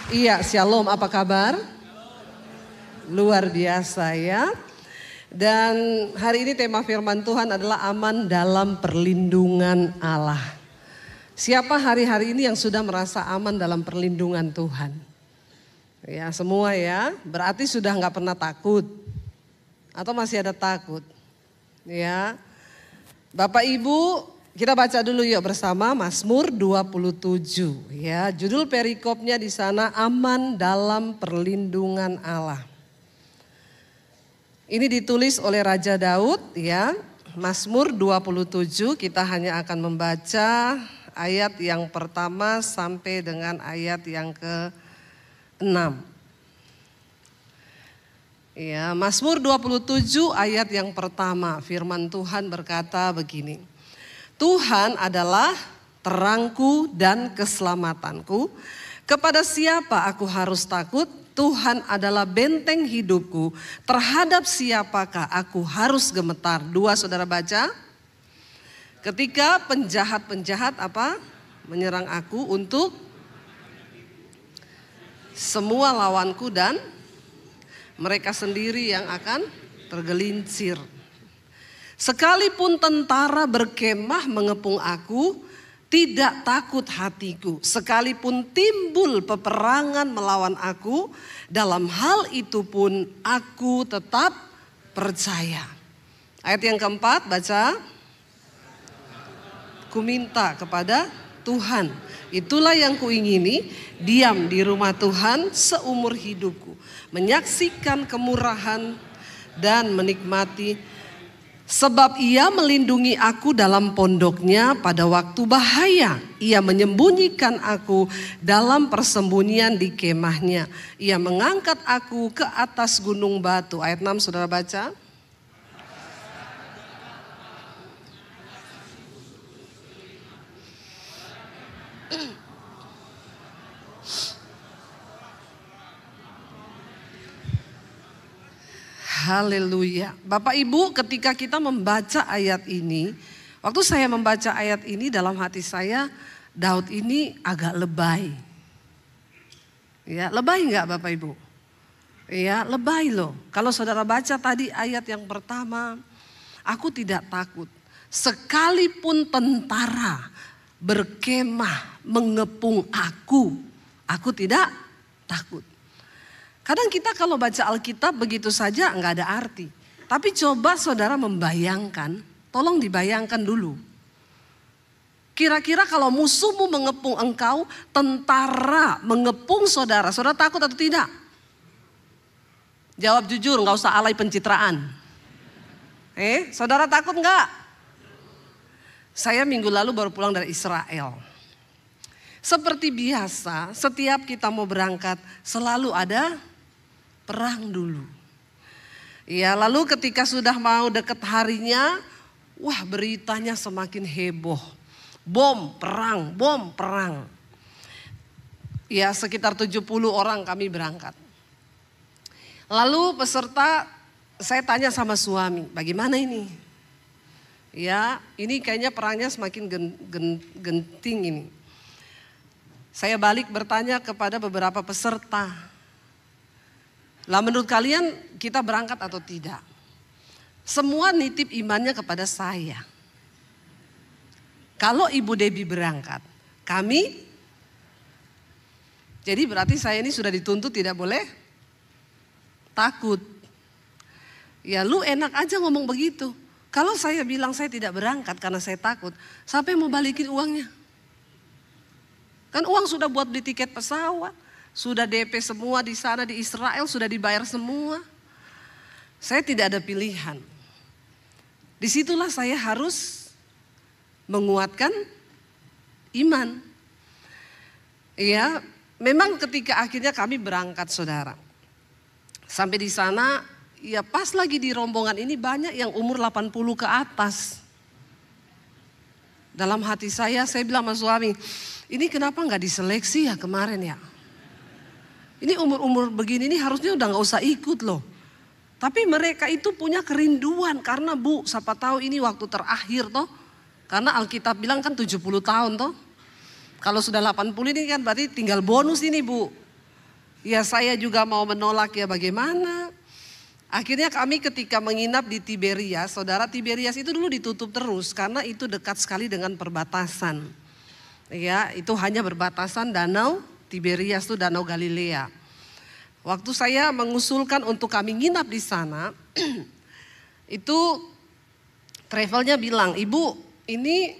Iya, shalom, apa kabar? Luar biasa ya. Dan hari ini tema firman Tuhan adalah aman dalam perlindungan Allah. Siapa hari-hari ini yang sudah merasa aman dalam perlindungan Tuhan? Ya, semua ya. Berarti sudah nggak pernah takut. Atau masih ada takut? Ya. Bapak Ibu, kita baca dulu yuk bersama Mazmur 27 ya. Judul perikopnya di sana aman dalam perlindungan Allah. Ini ditulis oleh Raja Daud ya. Mazmur 27 kita hanya akan membaca ayat yang pertama sampai dengan ayat yang ke-6. Ya, Mazmur 27 ayat yang pertama, firman Tuhan berkata begini. Tuhan adalah terangku dan keselamatanku. Kepada siapa aku harus takut? Tuhan adalah benteng hidupku. Terhadap siapakah aku harus gemetar? Dua saudara baca. Ketika penjahat-penjahat apa? Menyerang aku untuk semua lawanku dan mereka sendiri yang akan tergelincir. Sekalipun tentara berkemah mengepung aku, tidak takut hatiku. Sekalipun timbul peperangan melawan aku, dalam hal itu pun aku tetap percaya. Ayat yang keempat baca. Ku minta kepada Tuhan, itulah yang kuingini, diam di rumah Tuhan seumur hidupku. Menyaksikan kemurahan dan menikmati. Sebab ia melindungi aku dalam pondoknya pada waktu bahaya. Ia menyembunyikan aku dalam persembunyian di kemahnya. Ia mengangkat aku ke atas gunung batu. Ayat 6 saudara baca. Haleluya. Bapak Ibu, ketika kita membaca ayat ini, waktu saya membaca ayat ini dalam hati saya, Daud ini agak lebay. Ya, lebay enggak Bapak Ibu? Ya, lebay loh. Kalau saudara baca tadi ayat yang pertama, aku tidak takut. Sekalipun tentara berkemah mengepung aku tidak takut. Kadang kita kalau baca Alkitab begitu saja nggak ada arti. Tapi coba saudara membayangkan, tolong dibayangkan dulu. Kira-kira kalau musuhmu mengepung engkau, tentara mengepung saudara, saudara takut atau tidak? Jawab jujur, nggak usah alay pencitraan. Saudara takut nggak? Saya minggu lalu baru pulang dari Israel. Seperti biasa, setiap kita mau berangkat selalu ada perang dulu. Ya, lalu ketika sudah mau deket harinya, wah beritanya semakin heboh. Bom, perang. Ya, sekitar 70 orang kami berangkat. Lalu peserta, saya tanya sama suami, bagaimana ini? Ya, ini kayaknya perangnya semakin genting ini. Saya balik bertanya kepada beberapa peserta. Lah menurut kalian kita berangkat atau tidak? Semua nitip imannya kepada saya. Kalau Ibu Debbie berangkat, kami, jadi berarti saya ini sudah dituntut tidak boleh takut. Ya lu enak aja ngomong begitu. Kalau saya bilang saya tidak berangkat karena saya takut, siapa yang mau balikin uangnya? Kan uang sudah buat beli tiket pesawat. Sudah DP semua di sana di Israel, sudah dibayar semua. Saya tidak ada pilihan. Disitulah saya harus menguatkan iman. Ya, memang ketika akhirnya kami berangkat saudara. Sampai di sana, ya pas lagi di rombongan ini banyak yang umur 80 ke atas. Dalam hati saya bilang sama suami, ini kenapa nggak diseleksi ya kemarin ya? Ini umur-umur begini ini harusnya udah gak usah ikut loh. Tapi mereka itu punya kerinduan karena Bu, siapa tahu ini waktu terakhir toh. Karena Alkitab bilang kan 70 tahun toh. Kalau sudah 80 ini kan berarti tinggal bonus ini Bu. Ya saya juga mau menolak ya bagaimana. Akhirnya kami ketika menginap di Tiberias, saudara, Tiberias itu dulu ditutup terus karena itu dekat sekali dengan perbatasan. Ya, itu hanya berbatasan danau Tiberias itu danau Galilea. Waktu saya mengusulkan untuk kami nginap di sana, itu travelnya bilang, "Ibu, ini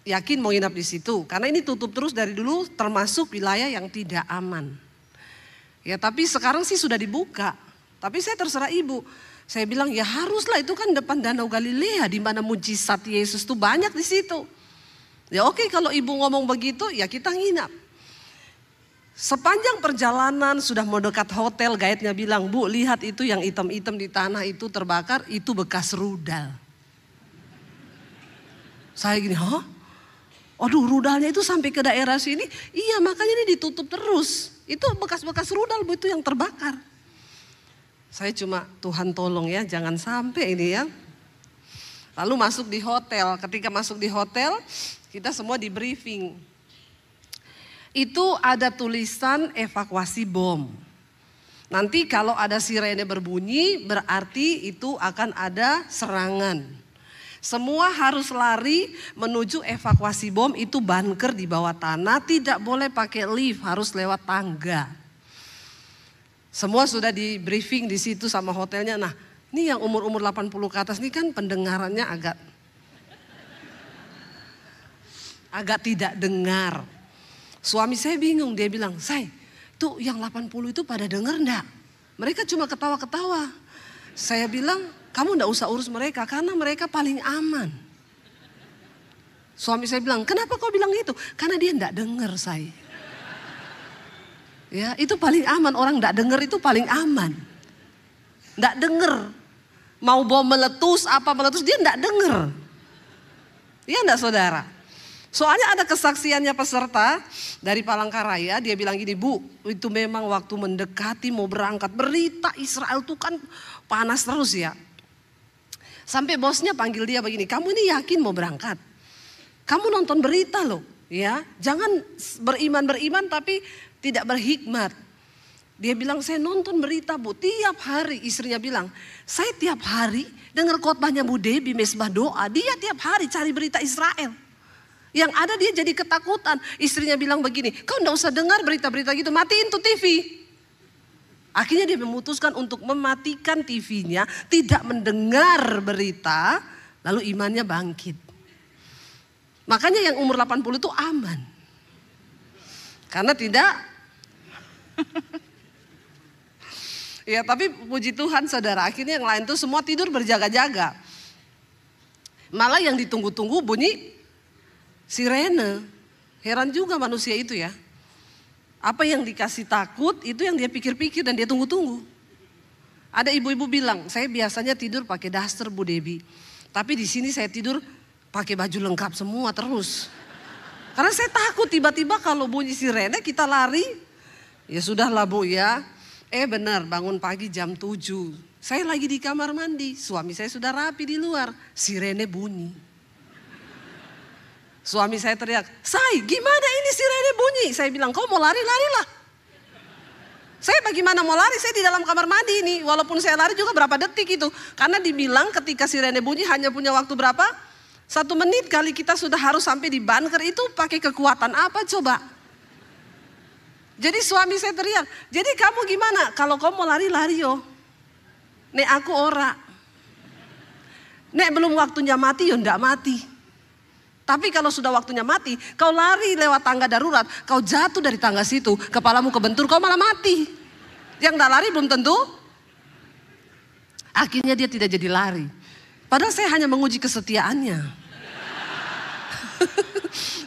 yakin mau nginap di situ? Karena ini tutup terus dari dulu, termasuk wilayah yang tidak aman." Ya, tapi sekarang sih sudah dibuka. Tapi saya terserah ibu. Saya bilang ya haruslah, itu kan depan danau Galilea di mana mujizat Yesus itu banyak di situ. Ya oke, kalau ibu ngomong begitu ya kita nginap. Sepanjang perjalanan sudah mau dekat hotel, guide-nya bilang, "Bu, lihat itu yang hitam-hitam di tanah itu terbakar, itu bekas rudal." Saya gini, "Hah? Aduh, rudalnya itu sampai ke daerah sini?" "Iya, makanya ini ditutup terus. Itu bekas-bekas rudal, Bu, itu yang terbakar." Saya cuma, Tuhan tolong ya, jangan sampai ini ya. Lalu masuk di hotel. Ketika masuk di hotel, kita semua di briefing. Itu ada tulisan evakuasi bom. Nanti kalau ada sirene berbunyi, berarti itu akan ada serangan. Semua harus lari menuju evakuasi bom, itu bunker di bawah tanah, tidak boleh pakai lift, harus lewat tangga. Semua sudah di briefing di situ sama hotelnya. Nah, ini yang umur-umur 80 ke atas ini kan pendengarannya agak tidak dengar. Suami saya bingung, dia bilang, "Say, tuh yang 80 itu pada dengar enggak? Mereka cuma ketawa-ketawa." Saya bilang, "Kamu enggak usah urus mereka karena mereka paling aman." Suami saya bilang, "Kenapa kau bilang itu?" "Karena dia enggak dengar, say." Ya, itu paling aman, orang enggak dengar itu paling aman. Enggak dengar. Mau bom meletus, apa meletus, dia enggak dengar. Iya enggak, saudara? Soalnya ada kesaksiannya peserta dari Palangkaraya, dia bilang gini, "Bu, itu memang waktu mendekati mau berangkat, berita Israel itu kan panas terus ya. Sampai bosnya panggil dia begini, 'Kamu ini yakin mau berangkat? Kamu nonton berita loh, ya. Jangan beriman tapi tidak berhikmat.' Dia bilang, 'Saya nonton berita, Bu, tiap hari.' Istrinya bilang, 'Saya tiap hari dengar khotbahnya Bu Debbie Mesbah Doa. Dia tiap hari cari berita Israel. Yang ada dia jadi ketakutan.' Istrinya bilang begini, 'Kau enggak usah dengar berita-berita gitu, matiin tuh TV.' Akhirnya dia memutuskan untuk mematikan TV-nya, tidak mendengar berita, lalu imannya bangkit. Makanya yang umur 80 itu aman. Karena tidak ya, tapi puji Tuhan saudara, akhirnya yang lain tuh semua tidur berjaga-jaga. Malah yang ditunggu-tunggu bunyi sirene. Heran juga manusia itu ya. Apa yang dikasih takut itu yang dia pikir-pikir dan dia tunggu-tunggu. Ada ibu-ibu bilang, "Saya biasanya tidur pakai daster, Bu Debbie. Tapi di sini saya tidur pakai baju lengkap semua terus. Karena saya takut tiba-tiba kalau bunyi sirene kita lari." Ya sudahlah Bu ya. Benar, bangun pagi jam 7. Saya lagi di kamar mandi, suami saya sudah rapi di luar, sirene bunyi. Suami saya teriak, "Say, gimana ini sirene bunyi?" Saya bilang, "Kau mau lari, larilah." Saya bagaimana mau lari, saya di dalam kamar mandi ini. Walaupun saya lari juga berapa detik itu. Karena dibilang ketika sirene bunyi hanya punya waktu berapa? 1 menit kali kita sudah harus sampai di bunker itu pakai kekuatan apa coba? Jadi suami saya teriak, "Jadi kamu gimana? Kalau kamu mau lari, lari yo. Nek aku ora. Nek belum waktunya mati yo ndak mati. Tapi kalau sudah waktunya mati, kau lari lewat tangga darurat, kau jatuh dari tangga situ, kepalamu kebentur, kau malah mati. Yang ndak lari belum tentu." Akhirnya dia tidak jadi lari. Padahal saya hanya menguji kesetiaannya.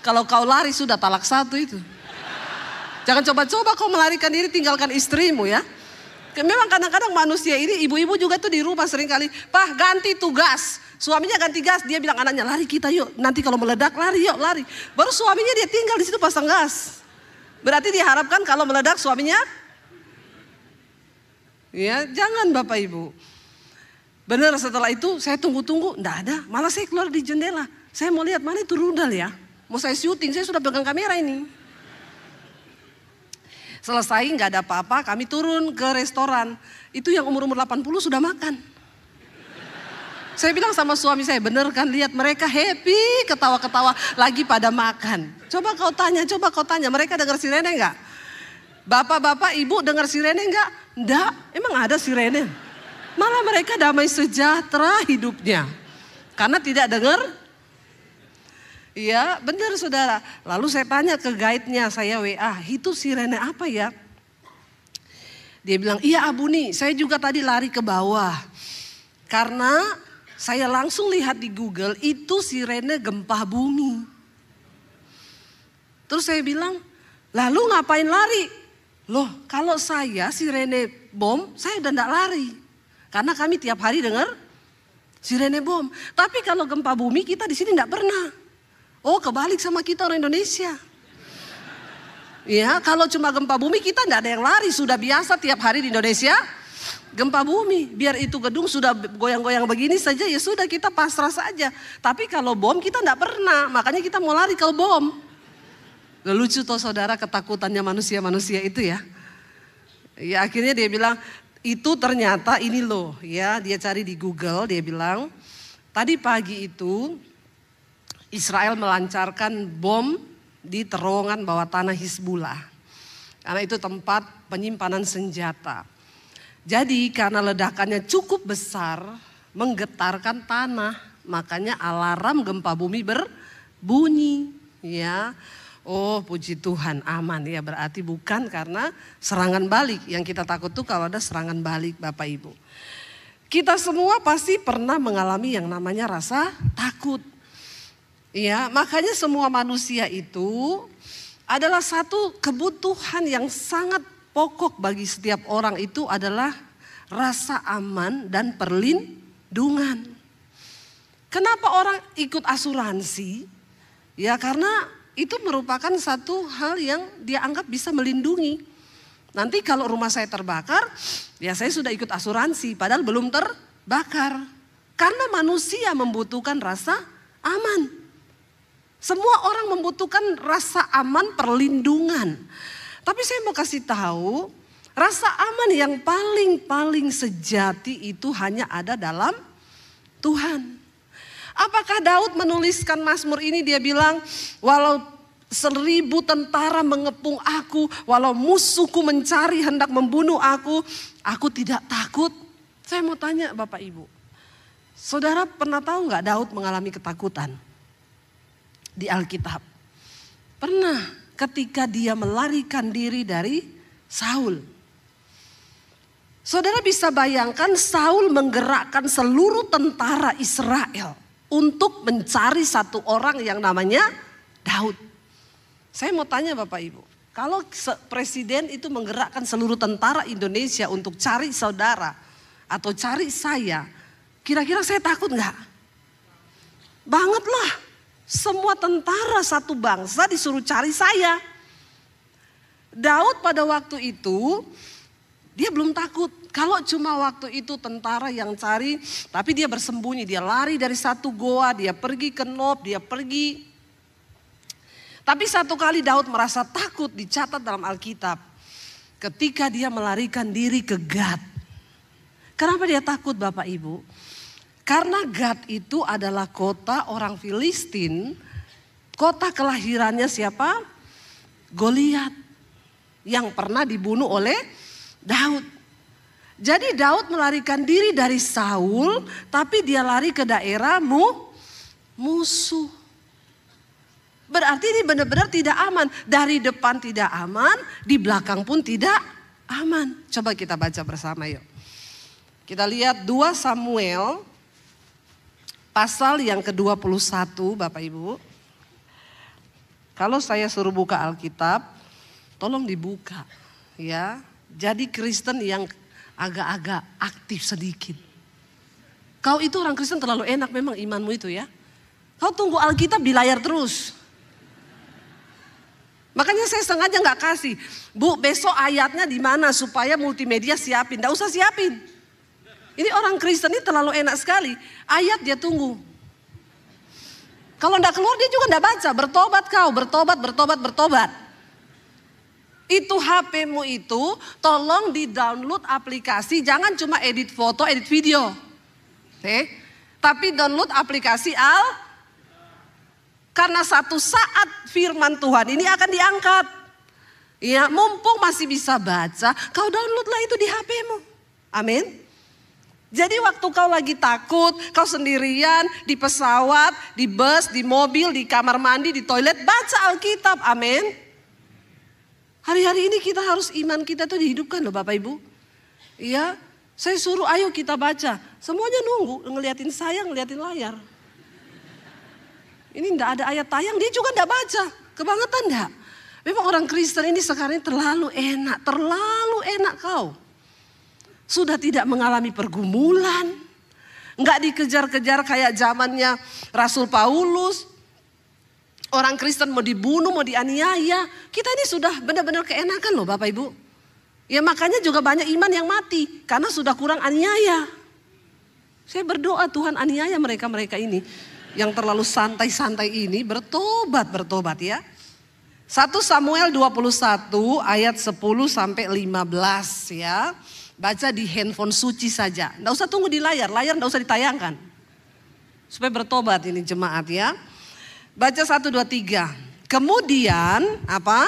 Kalau kau lari sudah talak 1 itu. Jangan coba-coba kau melarikan diri, tinggalkan istrimu ya. Memang kadang-kadang manusia ini, ibu-ibu juga tuh di rumah sering kali, "Pak, ganti tugas." Suaminya ganti gas, dia bilang anaknya, "Lari kita yuk, nanti kalau meledak lari yuk, lari." Baru suaminya dia tinggal di situ pasang gas. Berarti diharapkan kalau meledak suaminya, ya jangan Bapak Ibu. Benar, setelah itu saya tunggu-tunggu, enggak ada. Malah saya keluar di jendela. Saya mau lihat mana itu rudal ya. Mau saya syuting, saya sudah pegang kamera ini. Selesai nggak ada apa-apa, kami turun ke restoran. Itu yang umur-umur 80 sudah makan. Saya bilang sama suami saya, bener kan, lihat mereka happy, ketawa-ketawa lagi pada makan. Coba kau tanya, mereka dengar sirene enggak? Bapak-bapak, ibu dengar sirene enggak? Enggak, emang ada sirene? Malah mereka damai sejahtera hidupnya. Karena tidak dengar. Iya benar saudara. Lalu saya tanya ke guide-nya, saya WA, itu sirene apa ya? Dia bilang, iya Abu nih, saya juga tadi lari ke bawah. Karena saya langsung lihat di Google, itu sirene gempa bumi. Terus saya bilang, lalu ngapain lari? Loh kalau saya sirene bom, saya udah enggak lari. Karena kami tiap hari dengar sirene bom. Tapi kalau gempa bumi kita di sini enggak pernah. Oh kebalik sama kita orang Indonesia. Ya kalau cuma gempa bumi kita enggak ada yang lari. Sudah biasa tiap hari di Indonesia gempa bumi. Biar itu gedung sudah goyang-goyang begini saja ya sudah kita pasrah saja. Tapi kalau bom kita enggak pernah. Makanya kita mau lari kalau bom. Lucu toh saudara ketakutannya manusia-manusia itu ya. Ya akhirnya dia bilang itu ternyata ini loh ya. Dia cari di Google dia bilang tadi pagi itu Israel melancarkan bom di terowongan bawah tanah Hizbullah. Karena itu tempat penyimpanan senjata. Jadi karena ledakannya cukup besar, menggetarkan tanah, makanya alarm gempa bumi berbunyi, ya. Oh, puji Tuhan, aman ya, berarti bukan karena serangan balik. Yang kita takut tuh kalau ada serangan balik, Bapak Ibu. Kita semua pasti pernah mengalami yang namanya rasa takut. Ya, makanya semua manusia itu adalah satu kebutuhan yang sangat pokok bagi setiap orang itu adalah rasa aman dan perlindungan. Kenapa orang ikut asuransi? Ya karena itu merupakan satu hal yang dia anggap bisa melindungi. Nanti kalau rumah saya terbakar, ya saya sudah ikut asuransi padahal belum terbakar. Karena manusia membutuhkan rasa aman. Semua orang membutuhkan rasa aman, perlindungan. Tapi saya mau kasih tahu, rasa aman yang paling sejati itu hanya ada dalam Tuhan. Apakah Daud menuliskan Mazmur ini dia bilang, walau 1000 tentara mengepung aku, walau musuhku mencari hendak membunuh aku tidak takut. Saya mau tanya Bapak Ibu, saudara pernah tahu nggak Daud mengalami ketakutan di Alkitab? Pernah. Ketika dia melarikan diri dari Saul. Saudara bisa bayangkan Saul menggerakkan seluruh tentara Israel untuk mencari satu orang yang namanya Daud. Saya mau tanya Bapak Ibu, kalau presiden itu menggerakkan seluruh tentara Indonesia untuk cari saudara atau cari saya, kira-kira saya takut nggak? Bangetlah. Semua tentara satu bangsa disuruh cari saya. Daud pada waktu itu dia belum takut. Kalau cuma waktu itu tentara yang cari, tapi dia bersembunyi, dia lari dari satu goa, dia pergi ke Nob, dia pergi. Tapi satu kali Daud merasa takut, dicatat dalam Alkitab. Ketika dia melarikan diri ke Gad. Kenapa dia takut Bapak Ibu? Karena Gad itu adalah kota orang Filistin, kota kelahirannya siapa? Goliat yang pernah dibunuh oleh Daud. Jadi Daud melarikan diri dari Saul, tapi dia lari ke daerah musuh. Berarti ini benar-benar tidak aman. Dari depan tidak aman, di belakang pun tidak aman. Coba kita baca bersama yuk. Kita lihat 2 Samuel. Pasal yang ke-21 Bapak Ibu. Kalau saya suruh buka Alkitab, tolong dibuka ya. Jadi Kristen yang agak-agak aktif sedikit. Kau itu orang Kristen terlalu enak memang imanmu itu ya. Kau tunggu Alkitab di layar terus. Makanya saya sengaja gak kasih. Bu besok ayatnya di mana supaya multimedia siapin. Gak usah siapin. Ini orang Kristen ini terlalu enak sekali. Ayat dia tunggu. Kalau enggak keluar dia juga enggak baca. Bertobat kau, bertobat. Itu HP-mu itu tolong di-download aplikasi, jangan cuma edit foto, edit video. Tapi download aplikasi karena satu saat firman Tuhan ini akan diangkat. Ya, mumpung masih bisa baca, kau downloadlah itu di HP-mu. Amin. Jadi waktu kau lagi takut, kau sendirian di pesawat, di bus, di mobil, di kamar mandi, di toilet, baca Alkitab. Amin. Hari-hari ini kita harus iman kita tuh dihidupkan loh Bapak Ibu. Iya, saya suruh ayo kita baca. Semuanya nunggu, ngeliatin saya, ngeliatin layar. Ini enggak ada ayat tayang, dia juga enggak baca. Kebangetan enggak? Memang orang Kristen ini sekarang terlalu enak kau. Sudah tidak mengalami pergumulan. Enggak dikejar-kejar kayak zamannya Rasul Paulus. Orang Kristen mau dibunuh, mau dianiaya. Kita ini sudah benar-benar keenakan loh Bapak Ibu. Ya makanya juga banyak iman yang mati. Karena sudah kurang aniaya. Saya berdoa Tuhan aniaya mereka-mereka ini. Yang terlalu santai-santai ini bertobat ya. 1 Samuel 21 ayat 10 sampai 15 ya. Baca di handphone suci saja. Nggak usah tunggu di layar nggak usah ditayangkan. Supaya bertobat ini jemaat ya. Baca 1, 2, 3. Kemudian apa?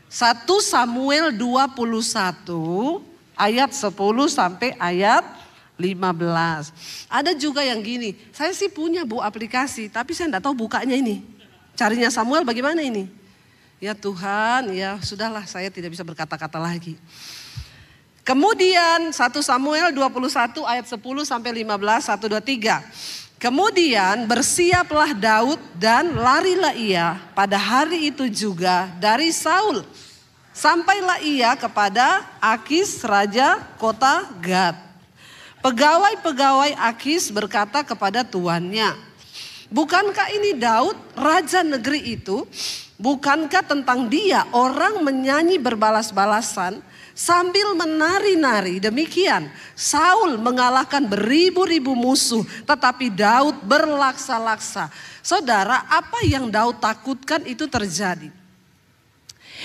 1 Samuel 21 ayat 10 sampai ayat 15. Ada juga yang gini, saya sih punya Bu aplikasi tapi saya enggak tahu bukanya ini. Carinya Samuel bagaimana ini? Ya Tuhan, ya sudahlah saya tidak bisa berkata-kata lagi. Kemudian 1 Samuel 21 ayat 10 sampai 15, 1, 2, 3. Kemudian bersiaplah Daud dan larilah ia pada hari itu juga dari Saul. Sampailah ia kepada Akis raja kota Gad. Pegawai-pegawai Akis berkata kepada tuannya, bukankah ini Daud raja negeri itu? Bukankah tentang dia orang menyanyi berbalas-balasan sambil menari-nari? Demikian Saul mengalahkan beribu-ribu musuh, tetapi Daud berlaksa-laksa. Saudara, apa yang Daud takutkan itu terjadi.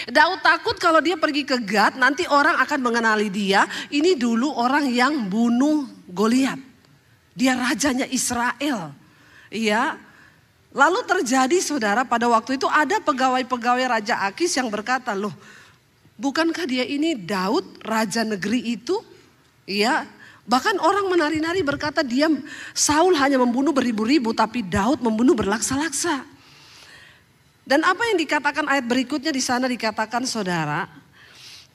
Daud takut kalau dia pergi ke Gad, nanti orang akan mengenali dia. Ini dulu orang yang bunuh Goliat. Dia rajanya Israel. Iya. Lalu terjadi saudara, pada waktu itu ada pegawai-pegawai Raja Akis yang berkata, loh bukankah dia ini Daud raja negeri itu? Iya. Bahkan orang menari-nari berkata dia Saul hanya membunuh beribu-ribu tapi Daud membunuh berlaksa-laksa. Dan apa yang dikatakan ayat berikutnya di sana dikatakan saudara,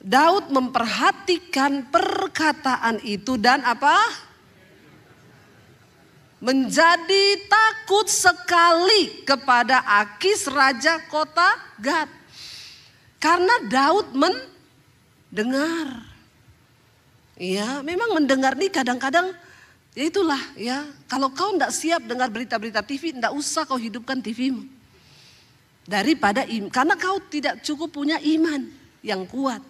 Daud memperhatikan perkataan itu dan apa? Menjadi takut sekali kepada Akis raja kota Gad. Karena Daud mendengar. Ya, memang mendengar nih kadang-kadang ya itulah ya. Kalau kau enggak siap dengar berita-berita TV, enggak usah kau hidupkan TV-mu. Karena kau tidak cukup punya iman yang kuat.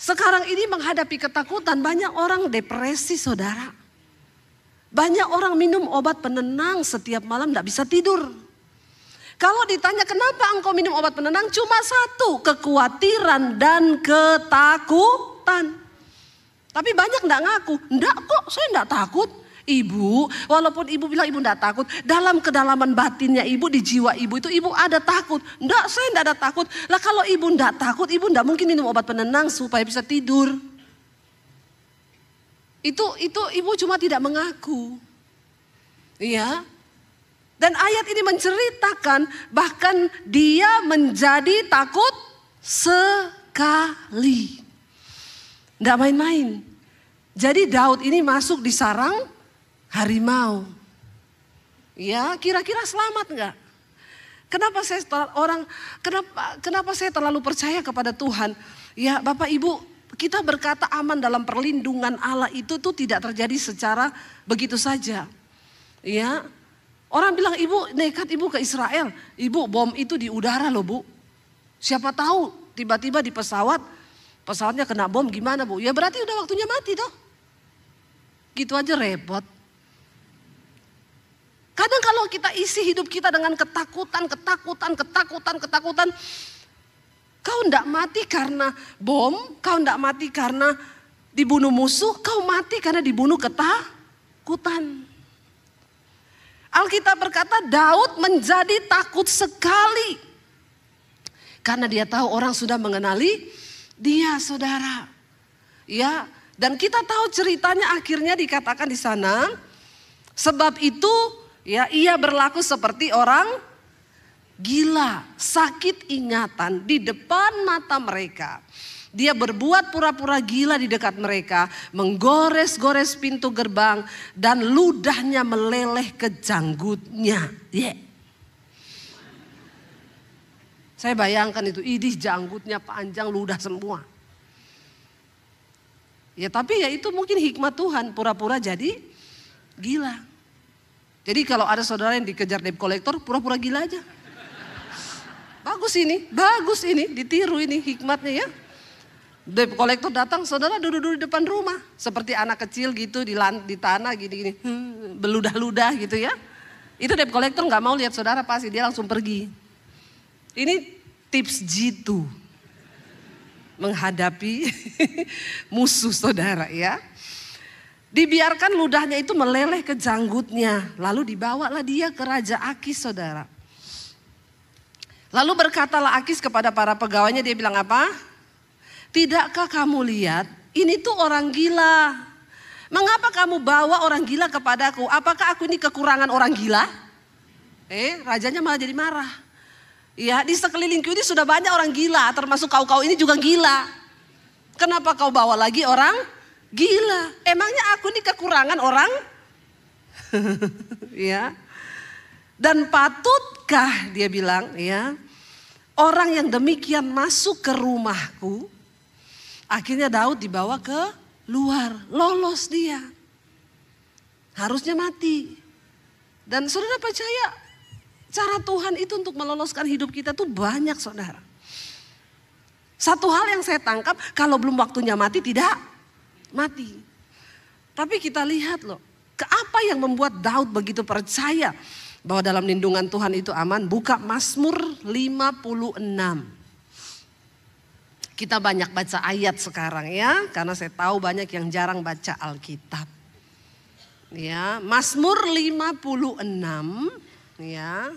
Sekarang ini menghadapi ketakutan, banyak orang depresi saudara. Banyak orang minum obat penenang setiap malam enggak bisa tidur. Kalau ditanya kenapa engkau minum obat penenang, cuma satu, kekhawatiran dan ketakutan. Tapi banyak enggak ngaku, enggak kok saya enggak takut. Ibu, walaupun ibu bilang ibu enggak takut, dalam kedalaman batinnya ibu, di jiwa ibu itu ibu ada takut. Enggak, saya enggak ada takut. Lah kalau ibu enggak takut, ibu enggak mungkin minum obat penenang supaya bisa tidur. Itu ibu cuma tidak mengaku. Iya. Dan ayat ini menceritakan bahkan dia menjadi takut sekali. Enggak main-main. Jadi Daud ini masuk di sarang harimau. Ya, kira-kira selamat enggak? Kenapa saya terlalu percaya kepada Tuhan? Ya, Bapak Ibu, kita berkata aman dalam perlindungan Allah itu tuh tidak terjadi secara begitu saja. Ya. Orang bilang ibu nekat ibu ke Israel. Ibu bom itu di udara loh Bu. Siapa tahu tiba-tiba di pesawatnya kena bom gimana Bu? Ya berarti udah waktunya mati toh. Gitu aja repot. Kadang kalau kita isi hidup kita dengan ketakutan. Kau tidak mati karena bom, kau tidak mati karena dibunuh musuh, kau mati karena dibunuh ketakutan. Alkitab berkata Daud menjadi takut sekali. Karena dia tahu orang sudah mengenali dia, saudara. Ya, dan kita tahu ceritanya akhirnya dikatakan di sana. Sebab itu ya ia berlaku seperti orang gila, sakit ingatan di depan mata mereka. Dia berbuat pura-pura gila di dekat mereka, menggores-gores pintu gerbang dan ludahnya meleleh ke janggutnya. Saya bayangkan itu, idih janggutnya panjang, ludah semua. Ya tapi ya itu mungkin hikmat Tuhan, pura-pura jadi gila. Jadi kalau ada saudara yang dikejar debt collector, pura-pura gila aja. Bagus ini, ditiru ini hikmatnya ya. Debt collector datang, saudara duduk-duduk di depan rumah. Seperti anak kecil gitu di tanah gini-gini, beludah-ludah gitu ya. Itu debt collector gak mau lihat saudara, pasti dia langsung pergi. Ini tips jitu menghadapi musuh saudara ya. Dibiarkan ludahnya itu meleleh ke janggutnya. Lalu dibawalah dia ke Raja Akis, saudara. Lalu berkatalah Akis kepada para pegawainya, dia bilang apa? Tidakkah kamu lihat ini tuh orang gila. Mengapa kamu bawa orang gila kepadaku? Apakah aku ini kekurangan orang gila? Rajanya malah jadi marah. Ya, di sekelilingku ini sudah banyak orang gila, termasuk kau-kau ini juga gila. Kenapa kau bawa lagi orang gila? Emangnya aku ini kekurangan orang? Ya. Dan patutkah dia bilang ya, orang yang demikian masuk ke rumahku? Akhirnya Daud dibawa ke luar, lolos dia. Harusnya mati. Dan saudara percaya cara Tuhan itu untuk meloloskan hidup kita tuh banyak, saudara. Satu hal yang saya tangkap, kalau belum waktunya mati tidak mati. Tapi kita lihat loh, apa yang membuat Daud begitu percaya bahwa dalam lindungan Tuhan itu aman? Buka Mazmur 56. Kita banyak baca ayat sekarang ya, karena saya tahu banyak yang jarang baca Alkitab. Ya, Mazmur 56 ya.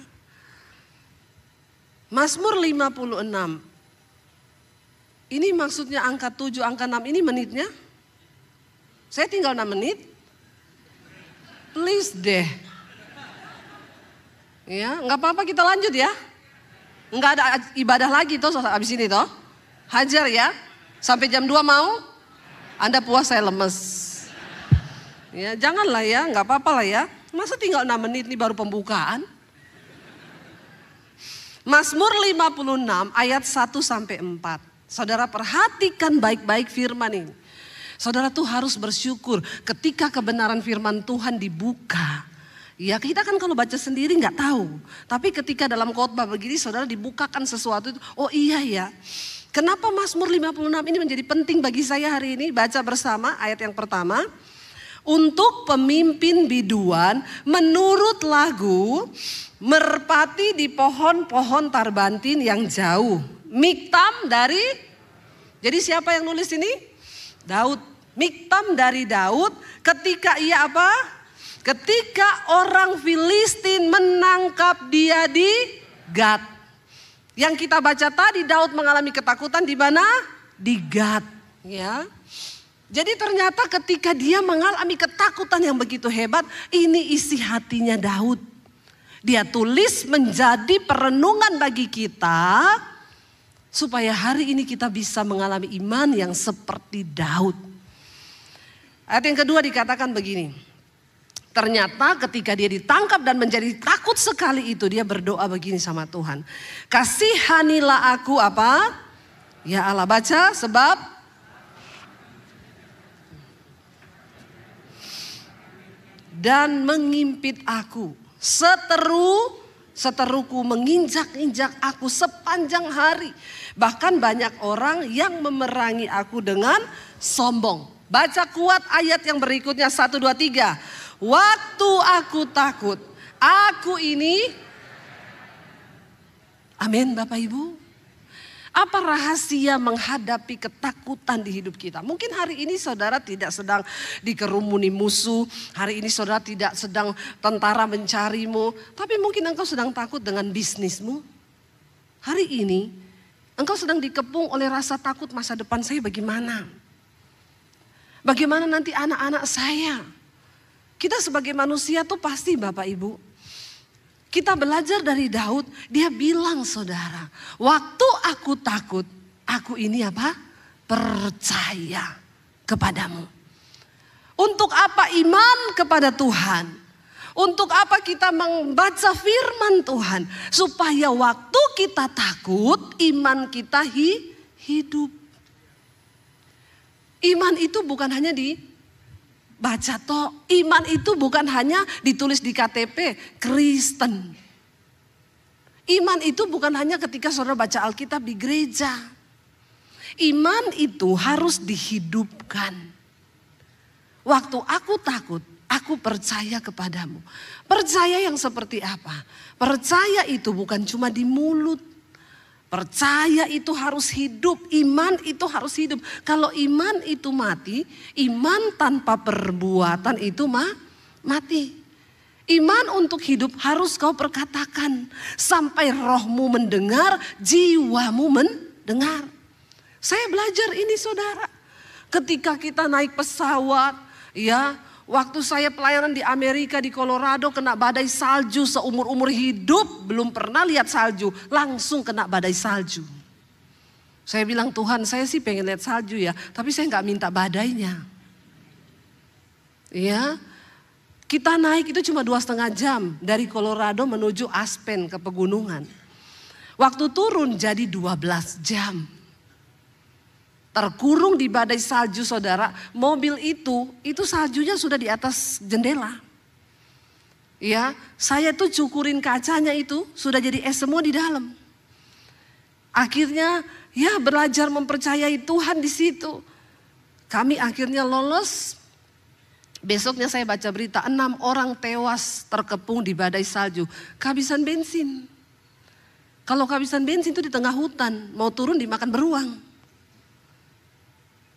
Mazmur 56. Ini maksudnya angka 7, angka 6 ini menitnya. Saya tinggal 6 menit. Please deh. Ya, nggak apa-apa kita lanjut ya. Nggak ada ibadah lagi toh abis ini toh. Hajar ya. Sampai jam 2 mau? Anda puas, saya lemes. Ya, janganlah ya, nggak apa-apa lah ya. Masa tinggal 6 menit nih baru pembukaan. Mazmur 56 ayat 1 sampai 4. Saudara perhatikan baik-baik firman ini. Saudara tuh harus bersyukur ketika kebenaran firman Tuhan dibuka. Ya kita kan kalau baca sendiri nggak tahu. Tapi ketika dalam khotbah begini saudara dibukakan sesuatu itu. Oh iya ya. Kenapa Mazmur 56 ini menjadi penting bagi saya hari ini? Baca bersama ayat yang pertama. Untuk pemimpin biduan menurut lagu merpati di pohon-pohon tarbantin yang jauh. Miktam dari, jadi siapa yang nulis ini? Daud. Miktam dari Daud ketika ia apa? Ketika orang Filistin menangkap dia di Gat. Yang kita baca tadi Daud mengalami ketakutan di mana? Di Gat. Ya. Jadi ternyata ketika dia mengalami ketakutan yang begitu hebat, ini isi hatinya Daud. Dia tulis menjadi perenungan bagi kita, supaya hari ini kita bisa mengalami iman yang seperti Daud. Ayat yang kedua dikatakan begini. Ternyata ketika dia ditangkap dan menjadi takut sekali itu, dia berdoa begini sama Tuhan. Kasihanilah aku apa? Ya Allah, baca sebab dan mengimpit aku. Seteruku menginjak-injak aku sepanjang hari. Bahkan banyak orang yang memerangi aku dengan sombong. Baca kuat ayat yang berikutnya 1, 2, 3. Waktu aku takut, aku ini. Amin Bapak Ibu. Apa rahasia menghadapi ketakutan di hidup kita? Mungkin hari ini saudara tidak sedang dikerumuni musuh. Hari ini saudara tidak sedang tentara mencarimu. Tapi mungkin engkau sedang takut dengan bisnismu. Hari ini engkau sedang dikepung oleh rasa takut masa depan saya bagaimana? Bagaimana nanti anak-anak saya? Kita sebagai manusia tuh pasti Bapak Ibu. Kita belajar dari Daud, dia bilang saudara, waktu aku takut, aku ini apa? Percaya kepadamu. Untuk apa iman kepada Tuhan? Untuk apa kita membaca firman Tuhan? Supaya waktu kita takut, iman kita hidup. Iman itu bukan hanya baca toh, iman itu bukan hanya ditulis di KTP, Kristen. Iman itu bukan hanya ketika saudara baca Alkitab di gereja. Iman itu harus dihidupkan. Waktu aku takut, aku percaya kepadamu. Percaya yang seperti apa? Percaya itu bukan cuma di mulut. Percaya itu harus hidup, iman itu harus hidup. Kalau iman itu mati, iman tanpa perbuatan itu mati. Iman untuk hidup harus kau perkatakan. Sampai rohmu mendengar, jiwamu mendengar. Saya belajar ini saudara. Ketika kita naik pesawat, ya, waktu saya pelayanan di Amerika, di Colorado, kena badai salju seumur-umur hidup. Belum pernah lihat salju, langsung kena badai salju. Saya bilang, Tuhan saya sih pengen lihat salju ya, tapi saya gak minta badainya. Ya, kita naik itu cuma 2,5 jam dari Colorado menuju Aspen ke pegunungan. Waktu turun jadi 12 jam. Terkurung di badai salju saudara, mobil itu saljunya sudah di atas jendela. Ya, saya tuh cukurin kacanya itu, sudah jadi es semua di dalam. Akhirnya ya belajar mempercayai Tuhan di situ. Kami akhirnya lolos. Besoknya saya baca berita 6 orang tewas terkepung di badai salju. Kehabisan bensin. Kalau kehabisan bensin itu di tengah hutan, mau turun dimakan beruang.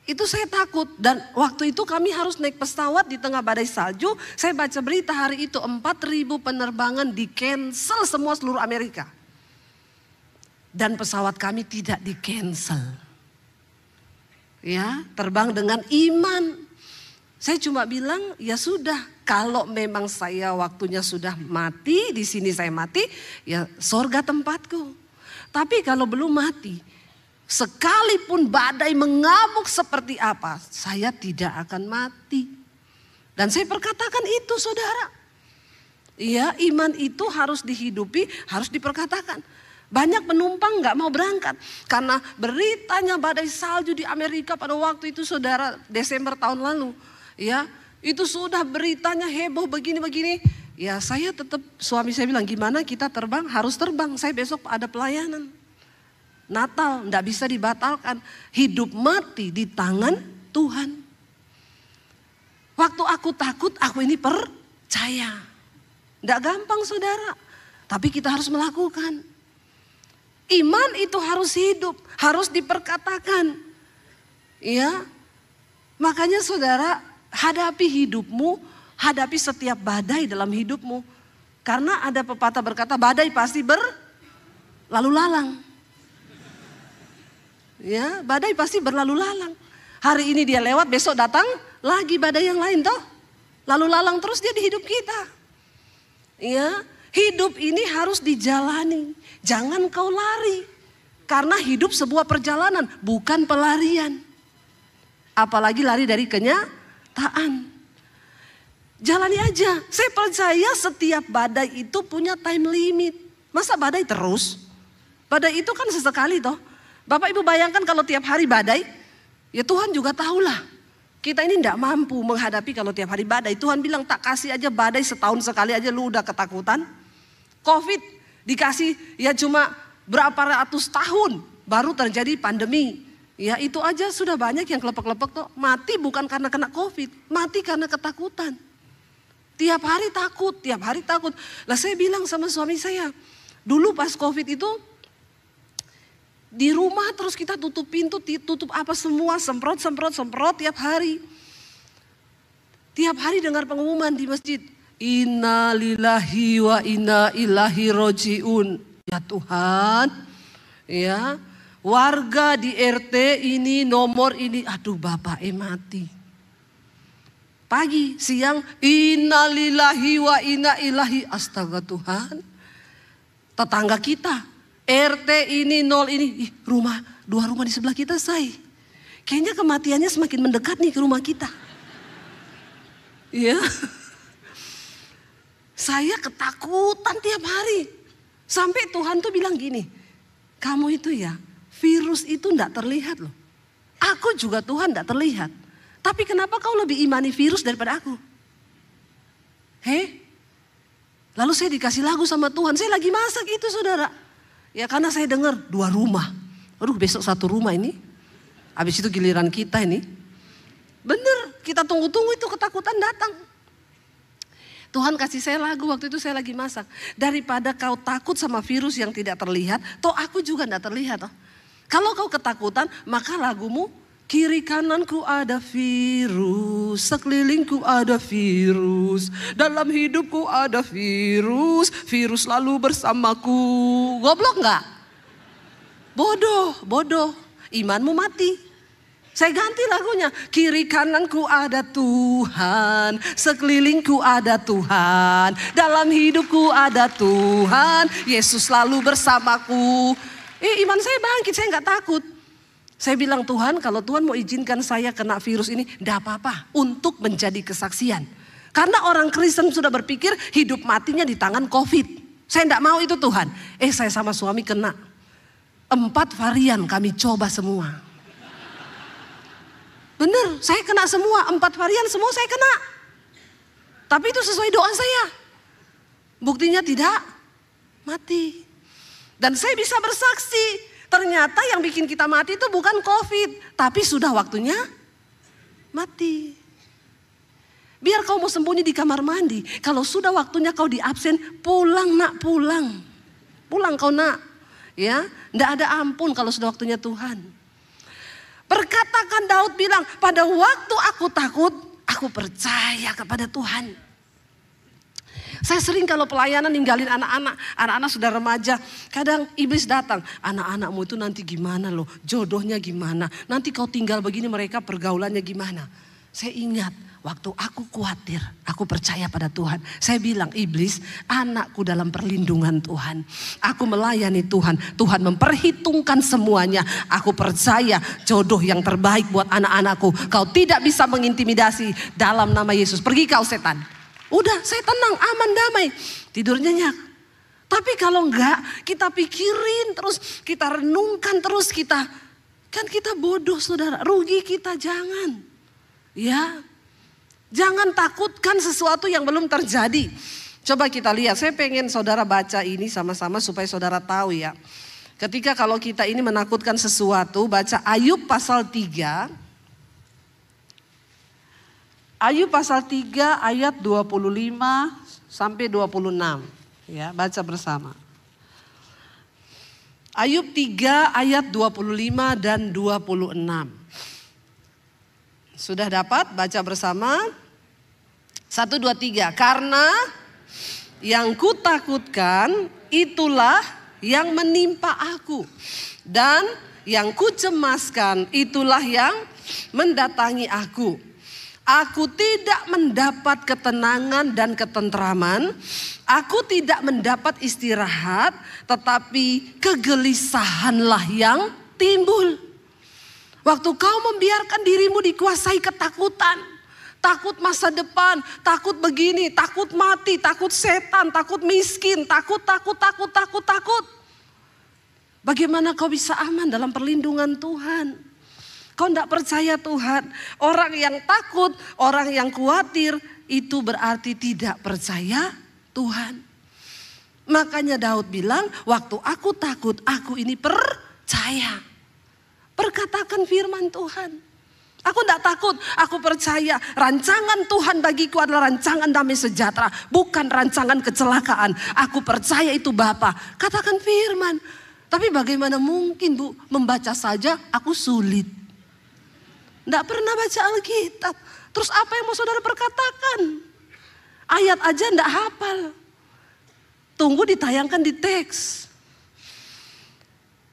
Itu saya takut dan waktu itu kami harus naik pesawat di tengah badai salju. Saya baca berita hari itu 4.000 penerbangan di cancel semua seluruh Amerika. Dan pesawat kami tidak di cancel. Ya, terbang dengan iman. Saya cuma bilang ya sudah, kalau memang saya waktunya sudah mati, di sini saya mati, ya sorga tempatku. Tapi kalau belum mati, sekalipun badai mengamuk seperti apa, saya tidak akan mati. Dan saya perkatakan itu saudara. Iya, iman itu harus dihidupi, harus diperkatakan. Banyak penumpang gak mau berangkat. Karena beritanya badai salju di Amerika pada waktu itu saudara, Desember tahun lalu. Ya, itu sudah beritanya heboh begini-begini. Ya saya tetap, suami saya bilang gimana kita terbang, harus terbang. Saya besok ada pelayanan. Natal tidak bisa dibatalkan. Hidup mati di tangan Tuhan. Waktu aku takut, aku ini percaya. Tidak gampang saudara. Tapi kita harus melakukan. Iman itu harus hidup. Harus diperkatakan. Ya. Makanya saudara, hadapi hidupmu. Hadapi setiap badai dalam hidupmu. Karena ada pepatah berkata, badai pasti berlalu lalang. Ya, badai pasti berlalu lalang. Hari ini dia lewat, besok datang lagi badai yang lain toh. Lalu lalang terus dia di hidup kita. Ya, hidup ini harus dijalani. Jangan kau lari. Karena hidup sebuah perjalanan, bukan pelarian. Apalagi lari dari kenyataan. Jalani aja. Saya percaya setiap badai itu punya time limit. Masa badai terus? Badai itu kan sesekali toh. Bapak Ibu bayangkan kalau tiap hari badai, ya Tuhan juga tahulah. Kita ini tidak mampu menghadapi kalau tiap hari badai. Tuhan bilang tak kasih aja badai setahun sekali aja lu udah ketakutan. Covid dikasih ya cuma berapa ratus tahun baru terjadi pandemi. Ya itu aja sudah banyak yang kelepek-kelepek tuh. Mati bukan karena kena Covid, mati karena ketakutan. Tiap hari takut, tiap hari takut. Lah saya bilang sama suami saya, dulu pas Covid itu, Di rumah terus kita tutup pintu, tutup apa semua, semprot tiap hari. Tiap hari dengar pengumuman di masjid. Inna lillahi wa inna ilaihi roji'un. Ya Tuhan, ya warga di RT ini, nomor ini, aduh bapak mati. Pagi, siang, inna lillahi wa inna ilaihi, astaga Tuhan. Tetangga kita, RT ini, 0 ini, rumah, 2 rumah di sebelah kita kayaknya kematiannya semakin mendekat nih ke rumah kita. Ya, saya ketakutan tiap hari. Sampai Tuhan tuh bilang gini, kamu itu ya, virus itu enggak terlihat loh. Aku juga Tuhan enggak terlihat. Tapi kenapa kau lebih imani virus daripada aku? Lalu saya dikasih lagu sama Tuhan, saya lagi masak itu saudara. Ya karena saya dengar 2 rumah. Aduh besok 1 rumah ini. Habis itu giliran kita ini. Bener, kita tunggu-tunggu itu ketakutan datang. Tuhan kasih saya lagu waktu itu saya lagi masak. Daripada kau takut sama virus yang tidak terlihat, toh aku juga tidak terlihat. Toh. Kalau kau ketakutan, maka lagumu, kiri kananku ada virus, sekelilingku ada virus, dalam hidupku ada virus, virus lalu bersamaku. Goblok nggak? Bodoh, imanmu mati. Saya ganti lagunya, kiri kananku ada Tuhan, sekelilingku ada Tuhan, dalam hidupku ada Tuhan, Yesus selalu bersamaku. Iman saya bangkit, saya nggak takut. Saya bilang Tuhan, kalau Tuhan mau izinkan saya kena virus ini, enggak apa-apa untuk menjadi kesaksian. Karena orang Kristen sudah berpikir hidup matinya di tangan COVID. Saya enggak mau itu Tuhan. Saya sama suami kena. 4 varian kami coba semua. Bener, saya kena semua, 4 varian semua saya kena. Tapi itu sesuai doa saya. Buktinya tidak mati. Dan saya bisa bersaksi. Ternyata yang bikin kita mati itu bukan COVID. Tapi sudah waktunya mati. Biar kau mau sembunyi di kamar mandi. Kalau sudah waktunya kau di absen, pulang nak, pulang. Pulang kau nak. Ya, ndak ada ampun kalau sudah waktunya Tuhan. Perkatakan Daud bilang, pada waktu aku takut, aku percaya kepada Tuhan. Saya sering kalau pelayanan ninggalin anak-anak sudah remaja. Kadang iblis datang, anak-anakmu itu nanti gimana loh, jodohnya gimana. Nanti kau tinggal begini mereka pergaulannya gimana. Saya ingat waktu aku khawatir, aku percaya pada Tuhan. Saya bilang iblis, anakku dalam perlindungan Tuhan. Aku melayani Tuhan, Tuhan memperhitungkan semuanya. Aku percaya jodoh yang terbaik buat anak-anakku. Kau tidak bisa mengintimidasi dalam nama Yesus. Pergi kau setan. Udah saya tenang, aman, damai. Tidur nyenyak. Tapi kalau enggak, kita pikirin terus, kita renungkan terus kan kita bodoh saudara, rugi kita jangan. Ya, jangan takutkan sesuatu yang belum terjadi. Coba kita lihat, saya pengen saudara baca ini sama-sama supaya saudara tahu ya. Ketika kalau kita ini menakutkan sesuatu, baca Ayub pasal 3. Ayub pasal 3 ayat 25 sampai 26. Ya, baca bersama. Ayub 3 ayat 25 dan 26. Sudah dapat baca bersama? 1, 2, 3. Karena yang kutakutkan itulah yang menimpa aku. Dan yang kucemaskan itulah yang mendatangi aku. Aku tidak mendapat ketenangan dan ketentraman. Aku tidak mendapat istirahat, tetapi kegelisahanlah yang timbul. Waktu kau membiarkan dirimu dikuasai ketakutan, takut masa depan, takut begini, takut mati, takut setan, takut miskin, takut. Bagaimana kau bisa aman dalam perlindungan Tuhan? Kau tidak percaya Tuhan. Orang yang takut, orang yang khawatir itu berarti tidak percaya Tuhan. Makanya Daud bilang, waktu aku takut, aku ini percaya. Perkatakan firman Tuhan. Aku tidak takut, aku percaya rancangan Tuhan bagiku adalah rancangan damai sejahtera. Bukan rancangan kecelakaan. Aku percaya itu Bapa. Katakan firman. Tapi bagaimana mungkin Bu, membaca saja aku sulit. Tidak pernah baca Alkitab. Terus apa yang mau saudara perkatakan? Ayat aja tidak hafal. Tunggu ditayangkan di teks.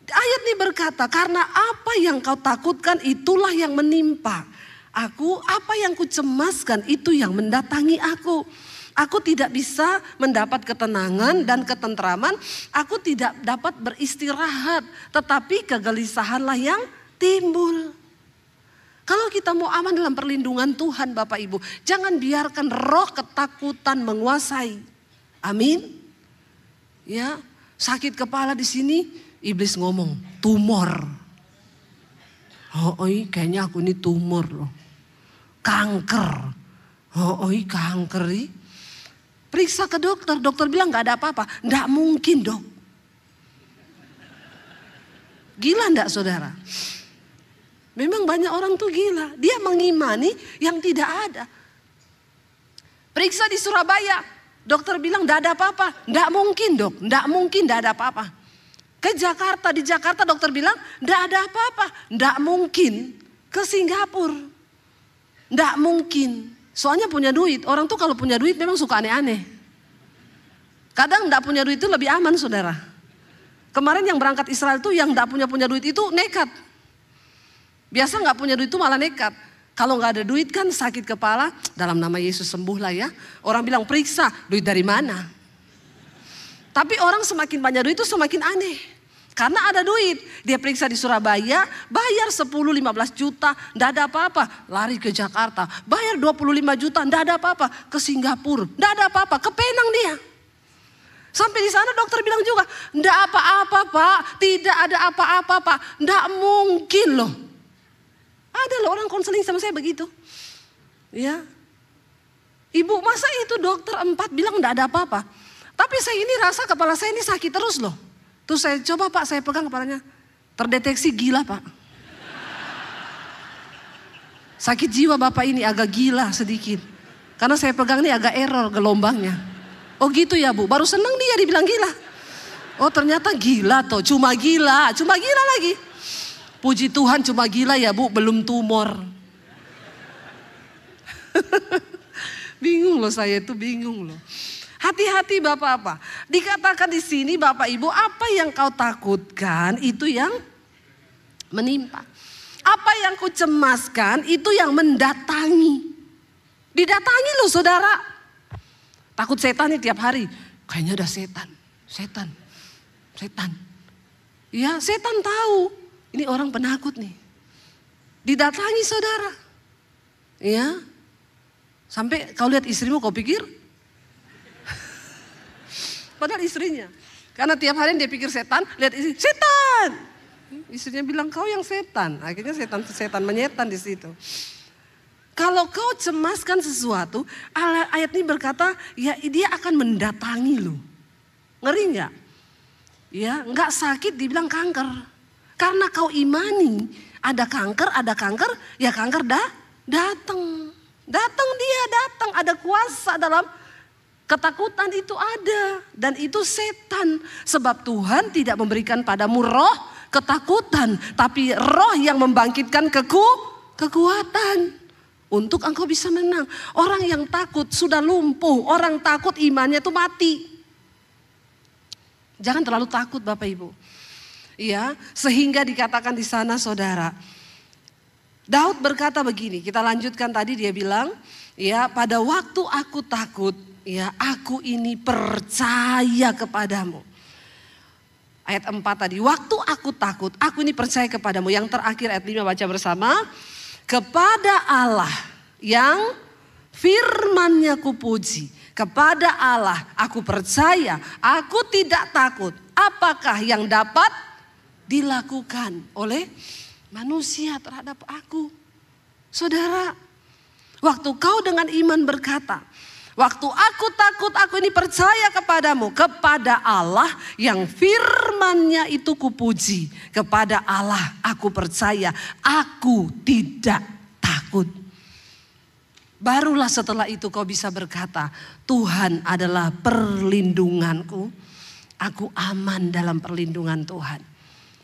Ayat ini berkata, karena apa yang kau takutkan itulah yang menimpa aku, apa yang kucemaskan itu yang mendatangi aku. Aku tidak bisa mendapat ketenangan dan ketentraman, aku tidak dapat beristirahat, tetapi kegelisahanlah yang timbul. Kalau kita mau aman dalam perlindungan Tuhan Bapak Ibu, jangan biarkan roh ketakutan menguasai. Amin. Ya, sakit kepala di sini, iblis ngomong, tumor. Kayaknya aku ini tumor loh. Kanker. Kanker. Periksa ke dokter, dokter bilang gak ada apa-apa. Nggak mungkin dok. Gila enggak saudara? Memang banyak orang tuh gila. Dia mengimani yang tidak ada. Periksa di Surabaya. Dokter bilang tidak ada apa-apa. Tidak mungkin dok. Tidak mungkin tidak ada apa-apa. Ke Jakarta. Di Jakarta dokter bilang tidak ada apa-apa. Tidak mungkin. Ke Singapura. Tidak mungkin. Soalnya punya duit. Orang tuh kalau punya duit memang suka aneh-aneh. Kadang tidak punya duit itu lebih aman saudara. Kemarin yang berangkat Israel tuh yang tidak punya duit itu nekat. Biasa nggak punya duit itu malah nekat. Kalau nggak ada duit kan sakit kepala, dalam nama Yesus sembuhlah ya. Orang bilang periksa, duit dari mana? Tapi orang semakin banyak duit itu semakin aneh. Karena ada duit, dia periksa di Surabaya, bayar 10-15 juta, nggak ada apa-apa. Lari ke Jakarta, bayar 25 juta, nggak ada apa-apa. Ke Singapura, nggak ada apa-apa, ke Penang dia. Sampai di sana dokter bilang juga, nggak apa-apa pak, tidak ada apa-apa pak, nggak mungkin loh. Ada loh orang konseling sama saya begitu. Ya. Ibu masa itu dokter 4 bilang enggak ada apa-apa. Tapi saya ini rasa kepala saya ini sakit terus loh. Terus saya coba pak, saya pegang kepalanya. Terdeteksi gila pak. Sakit jiwa bapak ini agak gila sedikit. Karena saya pegang ini agak error gelombangnya. Oh gitu ya bu, baru seneng dia dibilang gila. Oh ternyata gila toh, cuma gila lagi. Puji Tuhan cuma gila ya bu, belum tumor. Bingung loh saya itu, bingung loh. Hati-hati bapak-bapak. Dikatakan di sini bapak ibu, apa yang kau takutkan itu yang menimpa. Apa yang ku cemaskan itu yang mendatangi. Didatangi loh saudara. Takut setan nih tiap hari. Kayaknya ada setan. Ya setan tahu. Ini orang penakut nih. Didatangi saudara. Ya. Sampai kau lihat istrimu kau pikir. Padahal istrinya. Karena tiap hari dia pikir setan. Lihat istri, setan. Istrinya bilang kau yang setan. Akhirnya setan menyetan di situ. Kalau kau cemaskan sesuatu. Ayat ini berkata. Ya dia akan mendatangi lu. Ngeri gak? Ya gak sakit dibilang kanker. Karena kau imani ada kanker, ya kanker datang. Dia datang, ada kuasa dalam ketakutan itu ada. Dan itu setan. Sebab Tuhan tidak memberikan padamu roh ketakutan. Tapi roh yang membangkitkan kekuatan. Untuk engkau bisa menang. Orang yang takut sudah lumpuh. Orang takut imannya itu mati. Jangan terlalu takut Bapak Ibu. Ya, sehingga dikatakan di sana saudara. Daud berkata begini, kita lanjutkan tadi dia bilang, ya pada waktu aku takut, ya aku ini percaya kepadamu. Ayat 4 tadi, waktu aku takut, aku ini percaya kepadamu. Yang terakhir ayat 5 baca bersama. Kepada Allah yang firman-Nya kupuji. Kepada Allah aku percaya, aku tidak takut. Apakah yang dapat dilakukan oleh manusia terhadap aku. Saudara, waktu kau dengan iman berkata, waktu aku takut, aku ini percaya kepadamu. Kepada Allah yang firman-Nya itu kupuji. Kepada Allah aku percaya, aku tidak takut. Barulah setelah itu kau bisa berkata, Tuhan adalah perlindunganku. Aku aman dalam perlindungan Tuhan.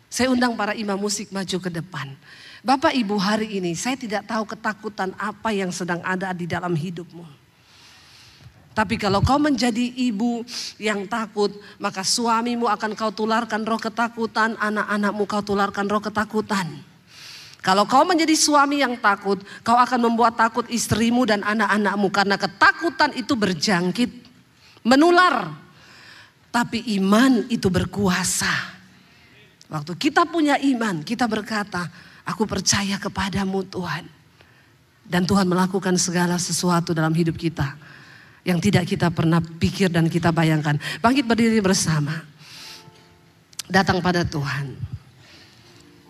Saya undang para imam musik maju ke depan. Bapak Ibu, hari ini saya tidak tahu ketakutan apa yang sedang ada di dalam hidupmu. Tapi kalau kau menjadi ibu yang takut, maka suamimu akan kau tularkan roh ketakutan, anak-anakmu kau tularkan roh ketakutan. Kalau kau menjadi suami yang takut, kau akan membuat takut istrimu dan anak-anakmu. Karena ketakutan itu berjangkit, menular. Tapi iman itu berkuasa. Waktu kita punya iman, kita berkata, aku percaya kepadamu Tuhan. Dan Tuhan melakukan segala sesuatu dalam hidup kita yang tidak kita pernah pikir dan kita bayangkan. Bangkit berdiri bersama. Datang pada Tuhan.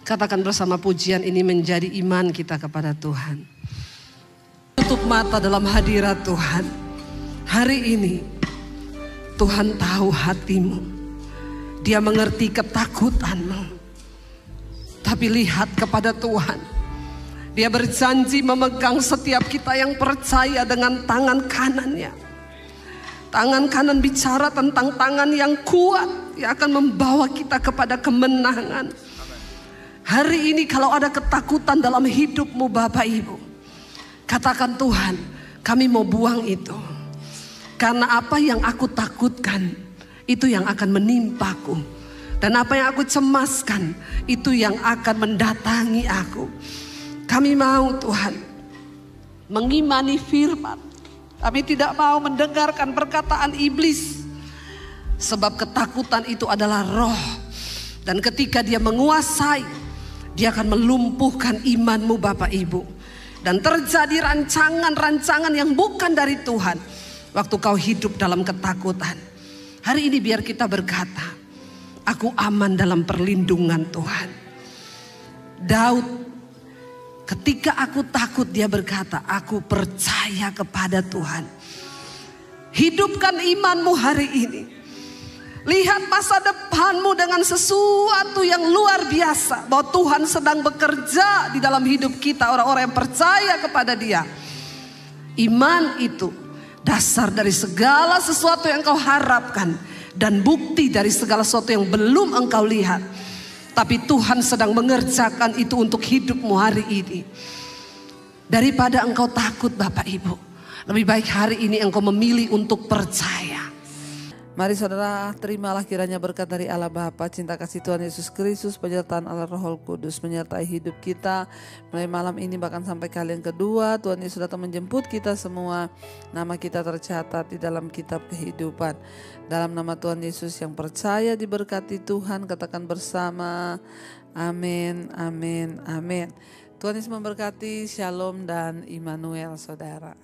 Katakan bersama, pujian ini menjadi iman kita kepada Tuhan. Tutup mata dalam hadirat Tuhan. Hari ini Tuhan tahu hatimu. Dia mengerti ketakutanmu. Tapi lihat kepada Tuhan. Dia berjanji memegang setiap kita yang percaya dengan tangan kanannya. Tangan kanan bicara tentang tangan yang kuat yang akan membawa kita kepada kemenangan. Hari ini kalau ada ketakutan dalam hidupmu Bapak Ibu, katakan, Tuhan, kami mau buang itu. Karena apa yang aku takutkan itu yang akan menimpaku. Dan apa yang aku cemaskan itu yang akan mendatangi aku. Kami mau Tuhan mengimani firman. Kami tidak mau mendengarkan perkataan iblis. Sebab ketakutan itu adalah roh. Dan ketika dia menguasai, dia akan melumpuhkan imanmu Bapak Ibu. Dan terjadi rancangan-rancangan yang bukan dari Tuhan. Waktu kau hidup dalam ketakutan. Hari ini biar kita berkata, aku aman dalam perlindungan Tuhan. Daud, ketika aku takut, dia berkata, aku percaya kepada Tuhan. Hidupkan imanmu hari ini. Lihat masa depanmu dengan sesuatu yang luar biasa. Bahwa Tuhan sedang bekerja di dalam hidup kita, orang-orang yang percaya kepada Dia. Iman itu dasar dari segala sesuatu yang kau harapkan. Dan bukti dari segala sesuatu yang belum engkau lihat. Tapi Tuhan sedang mengerjakan itu untuk hidupmu hari ini. Daripada engkau takut Bapak Ibu, lebih baik hari ini engkau memilih untuk percaya. Mari saudara, terimalah kiranya berkat dari Allah Bapa, cinta kasih Tuhan Yesus Kristus, penyertaan Allah Roh Kudus menyertai hidup kita mulai malam ini bahkan sampai kali yang kedua. Tuhan Yesus datang menjemput kita semua. Nama kita tercatat di dalam kitab kehidupan. Dalam nama Tuhan Yesus yang percaya diberkati Tuhan, katakan bersama, amin, amin, amin. Tuhan Yesus memberkati, shalom dan Immanuel saudara.